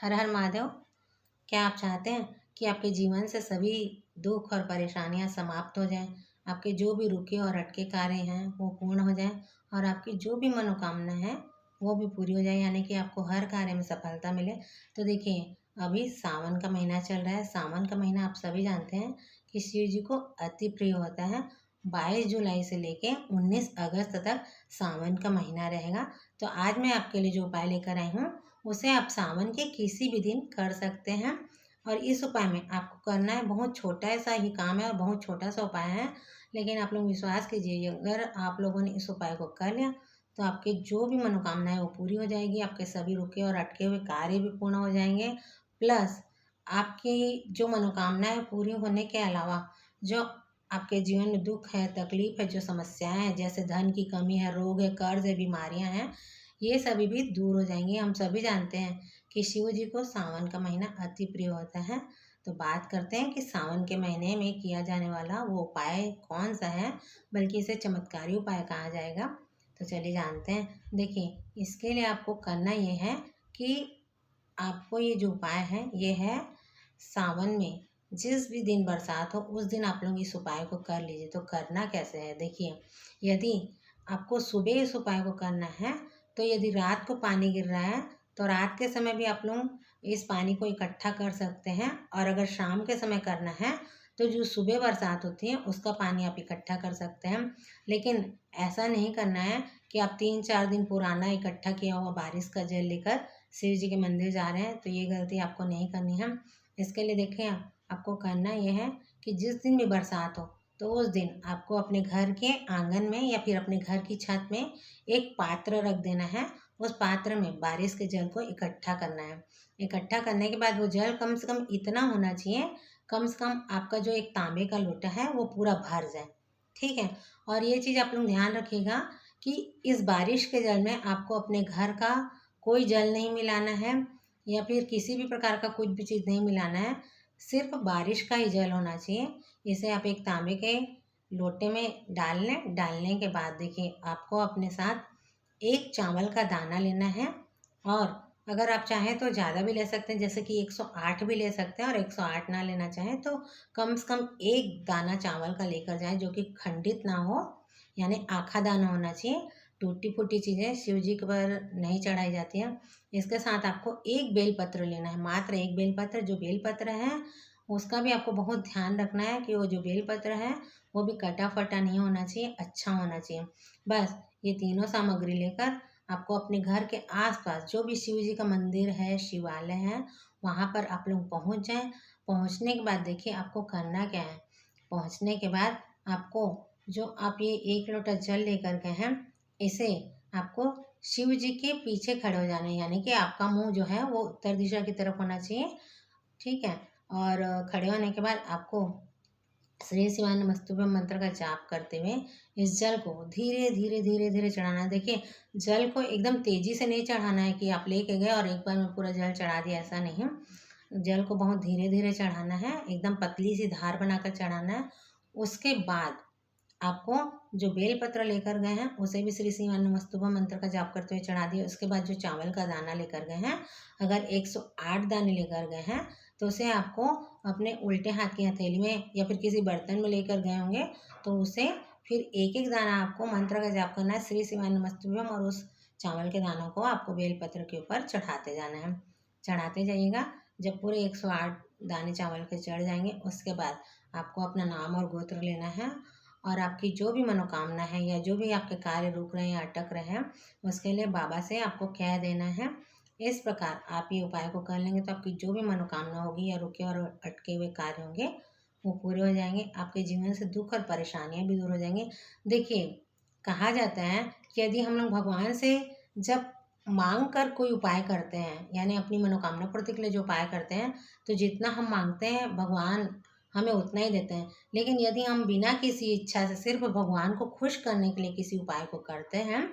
हर हर महादेव। क्या आप चाहते हैं कि आपके जीवन से सभी दुख और परेशानियां समाप्त हो जाएं, आपके जो भी रुके और अटके कार्य हैं वो पूर्ण हो जाएं और आपकी जो भी मनोकामना है वो भी पूरी हो जाए, यानी कि आपको हर कार्य में सफलता मिले। तो देखिए, अभी सावन का महीना चल रहा है। सावन का महीना आप सभी जानते हैं कि शिव जी को अति प्रिय होता है। 22 जुलाई से लेके 19 अगस्त तक सावन का महीना रहेगा। तो आज मैं आपके लिए जो उपाय लेकर आई हूँ उसे आप सावन के किसी भी दिन कर सकते हैं। और इस उपाय में आपको करना है, बहुत छोटा सा ही काम है और बहुत छोटा सा उपाय है, लेकिन आप लोग विश्वास कीजिए, अगर आप लोगों ने इस उपाय को कर लिया तो आपके जो भी मनोकामना है वो पूरी हो जाएगी, आपके सभी रुके और अटके हुए कार्य भी पूर्ण हो जाएंगे। प्लस आपकी जो मनोकामना है पूरी होने के अलावा जो आपके जीवन में दुख है, तकलीफ है, जो समस्याएं हैं, जैसे धन की कमी है, रोग है, कर्ज है, बीमारियां हैं, ये सभी भी दूर हो जाएंगी। हम सभी जानते हैं कि शिव जी को सावन का महीना अति प्रिय होता है। तो बात करते हैं कि सावन के महीने में किया जाने वाला वो उपाय कौन सा है, बल्कि इसे चमत्कारी उपाय कहा जाएगा। तो चलिए जानते हैं। देखिए, इसके लिए आपको करना ये है कि आपको ये जो उपाय है ये है सावन में जिस भी दिन बरसात हो उस दिन आप लोग इस उपाय को कर लीजिए। तो करना कैसे है, देखिए, यदि आपको सुबह इस उपाय को करना है तो यदि रात को पानी गिर रहा है तो रात के समय भी आप लोग इस पानी को इकट्ठा कर सकते हैं। और अगर शाम के समय करना है तो जो सुबह बरसात होती है उसका पानी आप इकट्ठा कर सकते हैं। लेकिन ऐसा नहीं करना है कि आप 3-4 दिन पुराना इकट्ठा किया हुआ बारिश का जल लेकर शिव जी के मंदिर जा रहे हैं, तो ये गलती आपको नहीं करनी है। इसके लिए देखें, आपको करना यह है कि जिस दिन भी बरसात हो तो उस दिन आपको अपने घर के आंगन में या फिर अपने घर की छत में एक पात्र रख देना है। उस पात्र में बारिश के जल को इकट्ठा करना है। इकट्ठा करने के बाद वो जल कम से कम इतना होना चाहिए, कम से कम आपका जो एक तांबे का लोटा है वो पूरा भर जाए। ठीक है। और ये चीज़ आप लोग ध्यान रखिएगा कि इस बारिश के जल में आपको अपने घर का कोई जल नहीं मिलाना है या फिर किसी भी प्रकार का कुछ भी चीज़ नहीं मिलाना है, सिर्फ बारिश का ही जल होना चाहिए। इसे आप एक तांबे के लोटे में डाल लें। डालने के बाद देखिए, आपको अपने साथ एक चावल का दाना लेना है। और अगर आप चाहें तो ज़्यादा भी ले सकते हैं, जैसे कि 108 भी ले सकते हैं। और 108 ना लेना चाहें तो कम से कम एक दाना चावल का लेकर जाएं जो कि खंडित ना हो, यानी आखा दाना होना चाहिए। टूटी फूटी चीज़ें शिव जी के पर नहीं चढ़ाई जाती हैं। इसके साथ आपको एक बेलपत्र लेना है, मात्र एक बेलपत्र। जो बेलपत्र है उसका भी आपको बहुत ध्यान रखना है कि वो जो बेलपत्र है वो भी कटा फटा नहीं होना चाहिए, अच्छा होना चाहिए। बस ये तीनों सामग्री लेकर आपको अपने घर के आसपास जो भी शिव जी का मंदिर है, शिवालय है, वहाँ पर आप लोग पहुँच जाएं। पहुँचने के बाद देखिए, आपको करना क्या है। पहुँचने के बाद आपको जो आप ये 1 लोटा जल लेकर गए हैं, इसे आपको शिव जी के पीछे खड़े हो जाना है, यानी कि आपका मुंह जो है वो उत्तर दिशा की तरफ होना चाहिए। ठीक है। और खड़े होने के बाद आपको श्री शिवाय नमस्तुभ्यम मंत्र का जाप करते हुए इस जल को धीरे धीरे धीरे धीरे चढ़ाना है। देखिए, जल को एकदम तेजी से नहीं चढ़ाना है कि आप लेके गए और एक बार में पूरा जल चढ़ा दिया, ऐसा नहीं। जल को बहुत धीरे धीरे चढ़ाना है, एकदम पतली सी धार बनाकर चढ़ाना है। उसके बाद आपको जो बेलपत्र लेकर गए हैं उसे भी श्री शिवाय नमस्तुभ्यम मंत्र का जाप करते हुए चढ़ा दिया। उसके बाद जो चावल का दाना लेकर गए हैं, अगर 108 दाने लेकर गए हैं तो उसे आपको अपने उल्टे हाथ की हथेली में या फिर किसी बर्तन में लेकर गए होंगे, तो उसे फिर एक एक दाना आपको मंत्र का जाप करना है, श्री शिवाय नमस्तुभ्यम, और उस चावल के दानों को आपको बेलपत्र के ऊपर चढ़ाते जाना है। चढ़ाते जाइएगा। जब पूरे 108 दाने चावल के चढ़ जाएंगे उसके बाद आपको अपना नाम और गोत्र लेना है। और आपकी जो भी मनोकामना है या जो भी आपके कार्य रुक रहे हैं या अटक रहे हैं उसके लिए बाबा से आपको कह देना है। इस प्रकार आप ये उपाय को कर लेंगे तो आपकी जो भी मनोकामना होगी या रुके और अटके हुए कार्य होंगे वो पूरे हो जाएंगे। आपके जीवन से दुख और परेशानियां भी दूर हो जाएंगी। देखिए, कहा जाता है कि यदि हम लोग भगवान से जब मांग कर कोई उपाय करते हैं, यानी अपनी मनोकामना पूर्ति के लिए जो उपाय करते हैं, तो जितना हम मांगते हैं भगवान हमें उतना ही देते हैं। लेकिन यदि हम बिना किसी इच्छा से सिर्फ भगवान को खुश करने के लिए किसी उपाय को करते हैं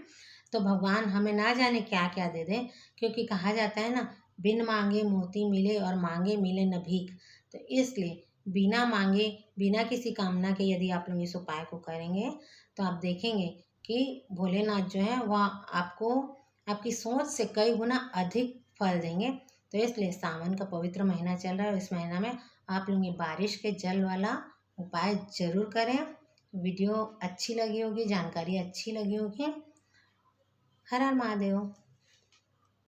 तो भगवान हमें ना जाने क्या क्या दे दें। क्योंकि कहा जाता है ना, बिन मांगे मोती मिले और मांगे मिले न भीख। तो इसलिए बिना मांगे, बिना किसी कामना के यदि आप लोग इस उपाय को करेंगे तो आप देखेंगे कि भोलेनाथ जो है वह आपको आपकी सोच से कई गुना अधिक फल देंगे। तो इसलिए सावन का पवित्र महीना चल रहा है, इस महीना में आप लोग ये बारिश के जल वाला उपाय जरूर करें। वीडियो अच्छी लगी होगी, जानकारी अच्छी लगी होगी। हर हर महादेव।